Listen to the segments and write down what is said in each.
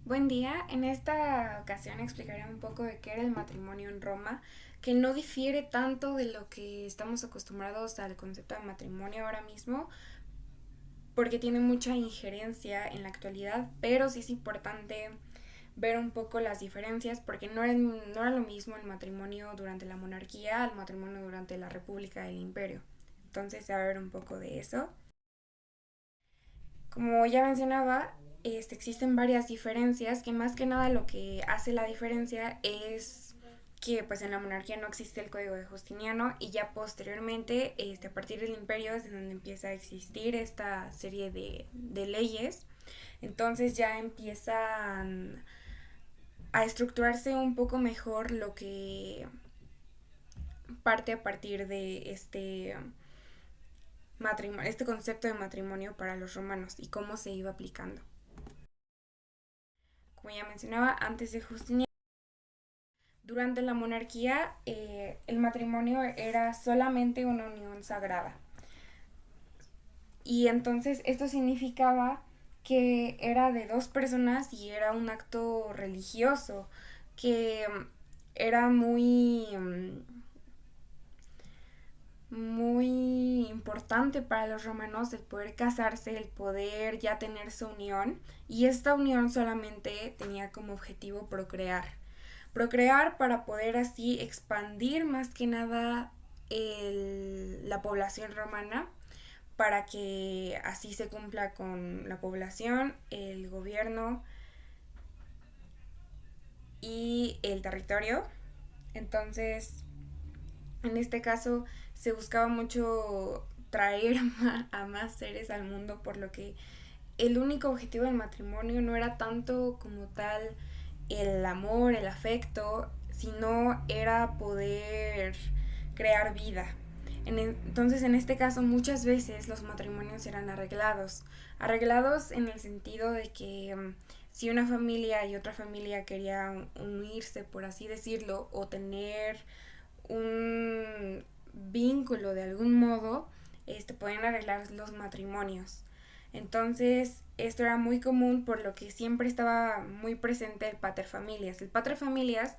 Buen día, en esta ocasión explicaré un poco de qué era el matrimonio en Roma, que no difiere tanto de lo que estamos acostumbrados al concepto de matrimonio ahora mismo, porque tiene mucha injerencia en la actualidad, pero sí es importante ver un poco las diferencias, porque no era lo mismo el matrimonio durante la monarquía al matrimonio durante la república del imperio. Entonces se va a ver un poco de eso. Como ya mencionaba, existen varias diferencias, que más que nada lo que hace la diferencia es que pues en la monarquía no existe el código de Justiniano y ya posteriormente, a partir del imperio es donde empieza a existir esta serie de leyes. Entonces ya empiezan a estructurarse un poco mejor lo que parte a partir de este concepto de matrimonio para los romanos y cómo se iba aplicando. Como ya mencionaba, antes de Justiniano, durante la monarquía, el matrimonio era solamente una unión sagrada. Y entonces esto significaba que era de dos personas y era un acto religioso, que era muy importante para los romanos el poder casarse, el poder ya tener su unión, y esta unión solamente tenía como objetivo procrear. Procrear para poder así expandir más que nada la población romana, para que así se cumpla con la población, el gobierno y el territorio. Entonces, en este caso se buscaba mucho traer a más seres al mundo, por lo que el único objetivo del matrimonio no era tanto como tal el amor, el afecto, sino era poder crear vida. Entonces, en este caso, muchas veces los matrimonios eran arreglados. Arreglados en el sentido de que si una familia y otra familia querían unirse, por así decirlo, o tener un vínculo de algún modo, podían arreglar los matrimonios. Entonces, esto era muy común, por lo que siempre estaba muy presente el paterfamilias. El paterfamilias,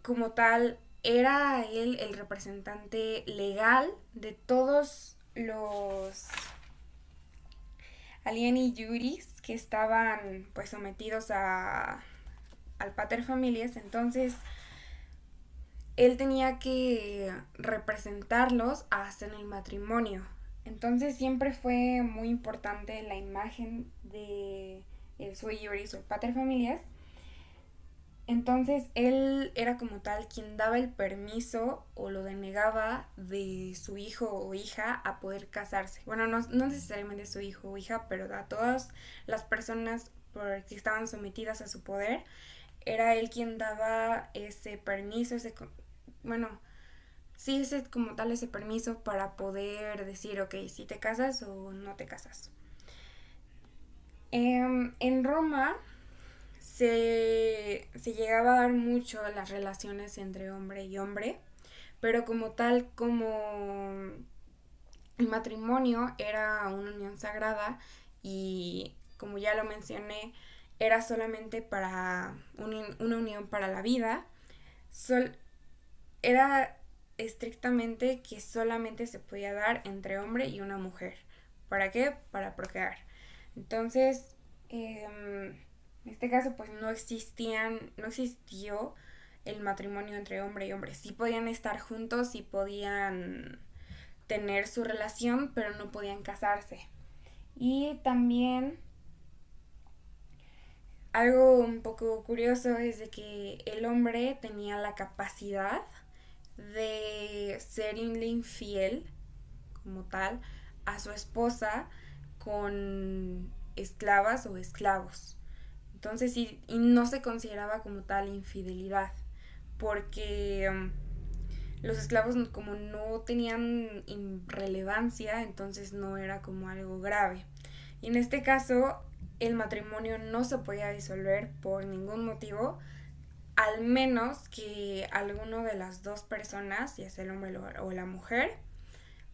como tal, era él el representante legal de todos los alieni juris que estaban pues sometidos al paterfamilias. Entonces, él tenía que representarlos hasta en el matrimonio. Entonces siempre fue muy importante la imagen de el sui juris o el paterfamilias. Entonces él era como tal quien daba el permiso o lo denegaba de su hijo o hija a poder casarse. Bueno, no necesariamente su hijo o hija, pero a todas las personas que estaban sometidas a su poder, era él quien daba ese permiso, bueno, sí, ese como tal ese permiso para poder decir, ok, si te casas o no te casas. En Roma se llegaba a dar mucho las relaciones entre hombre y hombre, pero como tal, como el matrimonio era una unión sagrada y como ya lo mencioné, era solamente para una unión para la vida, sol, era estrictamente que solamente se podía dar entre hombre y una mujer. ¿Para qué? Para procrear. Entonces, en este caso, pues no existió el matrimonio entre hombre y hombre. Sí podían estar juntos, sí podían tener su relación, pero no podían casarse. Y también algo un poco curioso es de que el hombre tenía la capacidad de serle infiel como tal a su esposa con esclavas o esclavos. Entonces, y no se consideraba como tal infidelidad, porque los esclavos como no tenían relevancia, entonces no era como algo grave. Y en este caso, el matrimonio no se podía disolver por ningún motivo, al menos que alguno de las dos personas, ya sea el hombre o la mujer,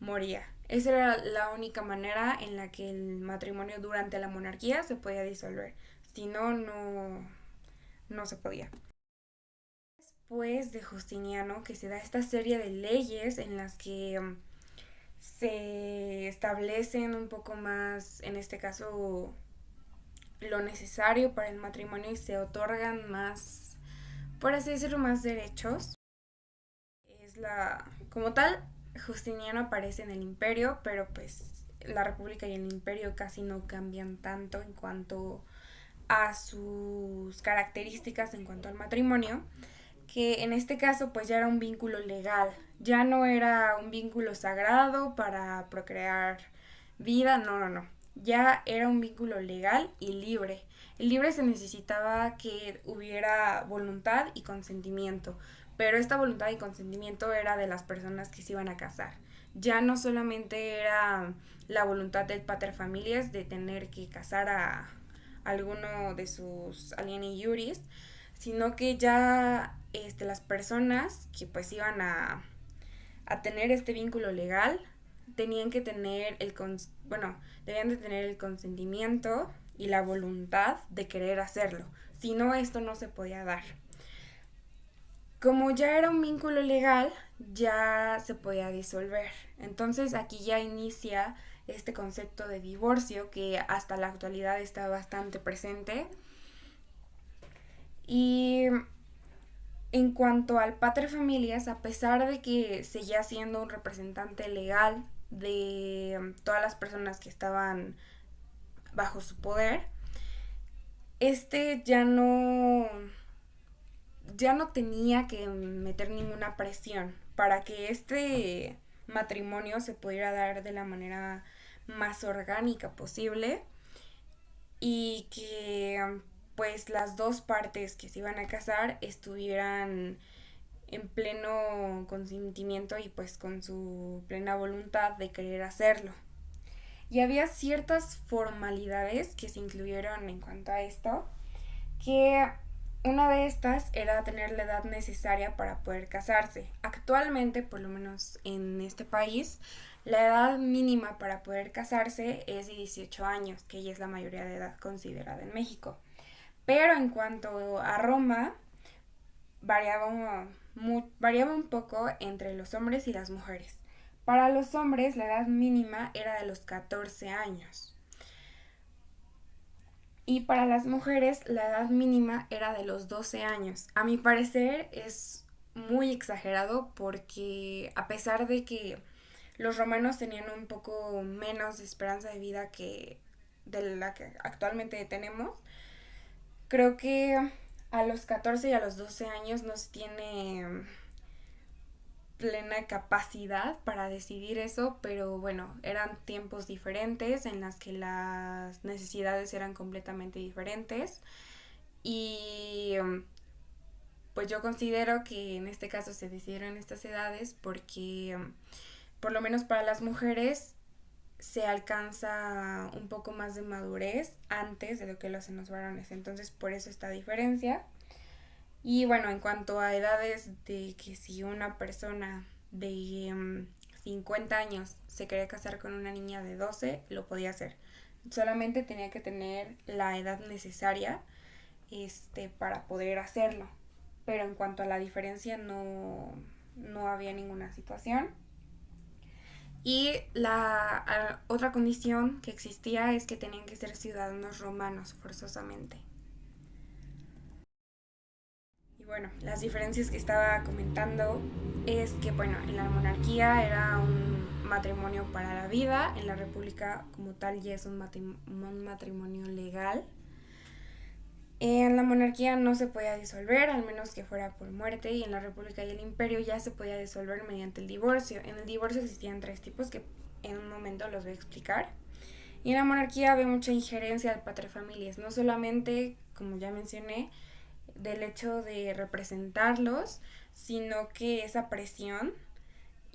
moría. Esa era la única manera en la que el matrimonio durante la monarquía se podía disolver. Si no, no se podía. Después de Justiniano, que se da esta serie de leyes en las que se establecen un poco más, en este caso, lo necesario para el matrimonio y se otorgan más, por así decirlo, más derechos. Como tal, Justiniano aparece en el imperio, pero pues la república y el imperio casi no cambian tanto en cuanto a sus características en cuanto al matrimonio, que en este caso pues ya era un vínculo legal, ya no era un vínculo sagrado para procrear vida, no, ya era un vínculo legal y libre. El libre se necesitaba que hubiera voluntad y consentimiento, pero esta voluntad y consentimiento era de las personas que se iban a casar. Ya no solamente era la voluntad del paterfamilias de tener que casar a alguno de sus alieni iuris, sino que ya las personas que pues iban a tener este vínculo legal tenían que tener debían de tener el consentimiento y la voluntad de querer hacerlo. Si no, esto no se podía dar. Como ya era un vínculo legal, ya se podía disolver. Entonces aquí ya inicia este concepto de divorcio que hasta la actualidad está bastante presente. Y en cuanto al paterfamilias, a pesar de que seguía siendo un representante legal de todas las personas que estaban bajo su poder, este ya no tenía que meter ninguna presión para que este matrimonio se pudiera dar de la manera más orgánica posible y que pues las dos partes que se iban a casar estuvieran en pleno consentimiento y pues con su plena voluntad de querer hacerlo. Y había ciertas formalidades que se incluyeron en cuanto a esto, que una de estas era tener la edad necesaria para poder casarse. Actualmente, por lo menos en este país, la edad mínima para poder casarse es de 18 años, que ya es la mayoría de edad considerada en México. Pero en cuanto a Roma, variaba un poco entre los hombres y las mujeres. Para los hombres la edad mínima era de los 14 años y para las mujeres la edad mínima era de los 12 años. A mi parecer es muy exagerado porque a pesar de que los romanos tenían un poco menos de esperanza de vida que de la que actualmente tenemos, creo que a los 14 y a los 12 años no se tiene plena capacidad para decidir eso, pero bueno, eran tiempos diferentes en las que las necesidades eran completamente diferentes y pues yo considero que en este caso se decidieron estas edades porque por lo menos para las mujeres se alcanza un poco más de madurez antes de lo que lo hacen los varones, entonces por eso esta diferencia. Y bueno, en cuanto a edades de que si una persona de 50 años se quería casar con una niña de 12 lo podía hacer. Solamente tenía que tener la edad necesaria para poder hacerlo. Pero en cuanto a la diferencia no había ninguna situación. Y la otra condición que existía es que tenían que ser ciudadanos romanos forzosamente. Y bueno, las diferencias que estaba comentando es que, bueno, en la monarquía era un matrimonio para la vida, en la república como tal ya es un matrimonio legal. En la monarquía no se podía disolver, al menos que fuera por muerte, y en la república y el imperio ya se podía disolver mediante el divorcio. En el divorcio existían tres tipos que en un momento los voy a explicar. Y en la monarquía había mucha injerencia del paterfamilias, no solamente, como ya mencioné, del hecho de representarlos, sino que esa presión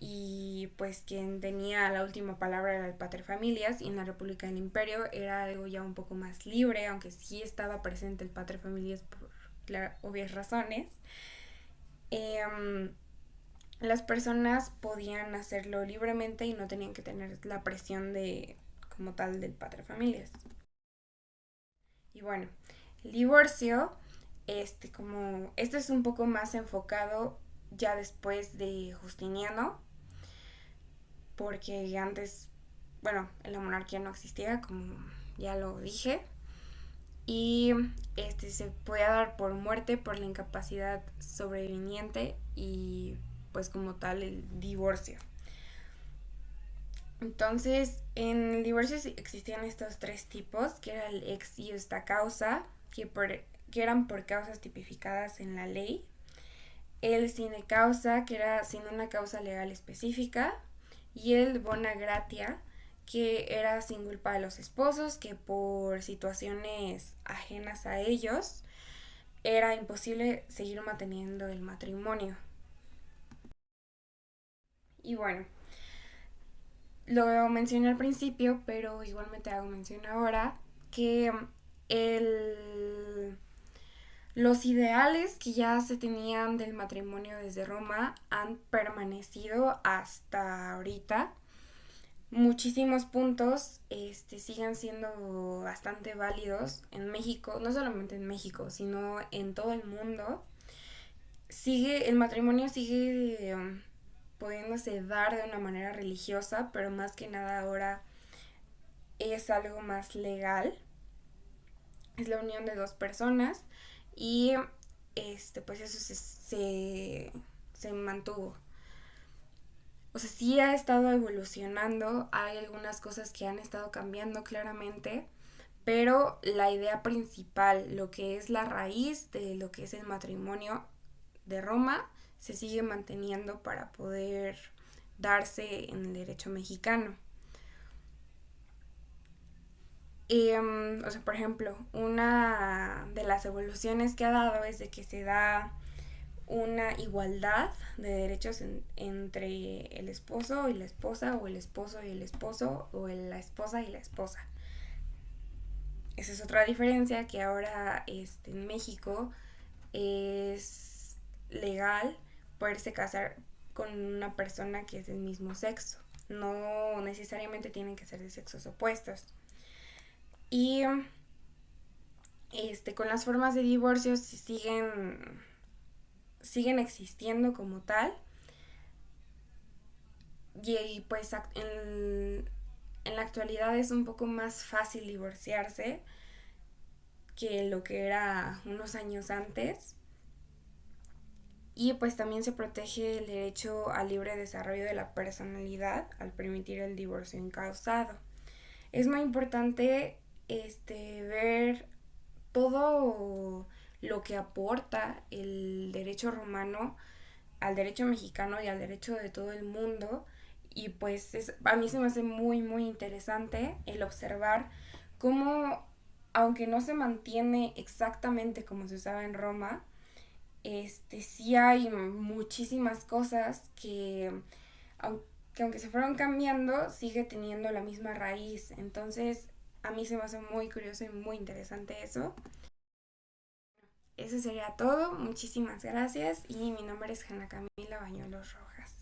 y pues quien tenía la última palabra era el paterfamilias y en la República del Imperio era algo ya un poco más libre, aunque sí estaba presente el paterfamilias por obvias razones. Eh, las personas podían hacerlo libremente y no tenían que tener la presión de como tal del paterfamilias. Y bueno, El divorcio, como esto es un poco más enfocado ya después de Justiniano, porque antes, bueno, la monarquía no existía, como ya lo dije, y se puede dar por muerte por la incapacidad sobreviniente y pues como tal el divorcio. Entonces, en el divorcio existían estos tres tipos, que era el ex justa causa, que eran por causas tipificadas en la ley, el sine causa, que era sin una causa legal específica, y el bona gratia, que era sin culpa de los esposos, que por situaciones ajenas a ellos era imposible seguir manteniendo el matrimonio. Y bueno, lo mencioné al principio, pero igualmente hago mención ahora que el, los ideales que ya se tenían del matrimonio desde Roma han permanecido hasta ahorita. Muchísimos puntos siguen siendo bastante válidos en México, no solamente en México, sino en todo el mundo. El matrimonio sigue pudiéndose dar de una manera religiosa, pero más que nada ahora es algo más legal. Es la unión de dos personas y pues eso se mantuvo. O sea, sí ha estado evolucionando, hay algunas cosas que han estado cambiando claramente, pero la idea principal, lo que es la raíz de lo que es el matrimonio de Roma, se sigue manteniendo para poder darse en el derecho mexicano. O sea, por ejemplo, una de las evoluciones que ha dado es de que se da una igualdad de derechos entre el esposo y la esposa, o el esposo y el esposo, o la esposa y la esposa. Esa es otra diferencia, que ahora en México es legal poderse casar con una persona que es del mismo sexo. No necesariamente tienen que ser de sexos opuestos. Y con las formas de divorcio siguen existiendo como tal. Y pues en la actualidad es un poco más fácil divorciarse que lo que era unos años antes. Y pues también se protege el derecho al libre desarrollo de la personalidad al permitir el divorcio incausado. Es muy importante ver todo lo que aporta el derecho romano al derecho mexicano y al derecho de todo el mundo. Y pues a mí se me hace muy muy interesante el observar cómo, aunque no se mantiene exactamente como se usaba en Roma, sí hay muchísimas cosas aunque se fueron cambiando, sigue teniendo la misma raíz. Entonces, a mí se me hace muy curioso y muy interesante eso. Eso sería todo. Muchísimas gracias. Y mi nombre es Hanna Camila Bañuelos Rojas.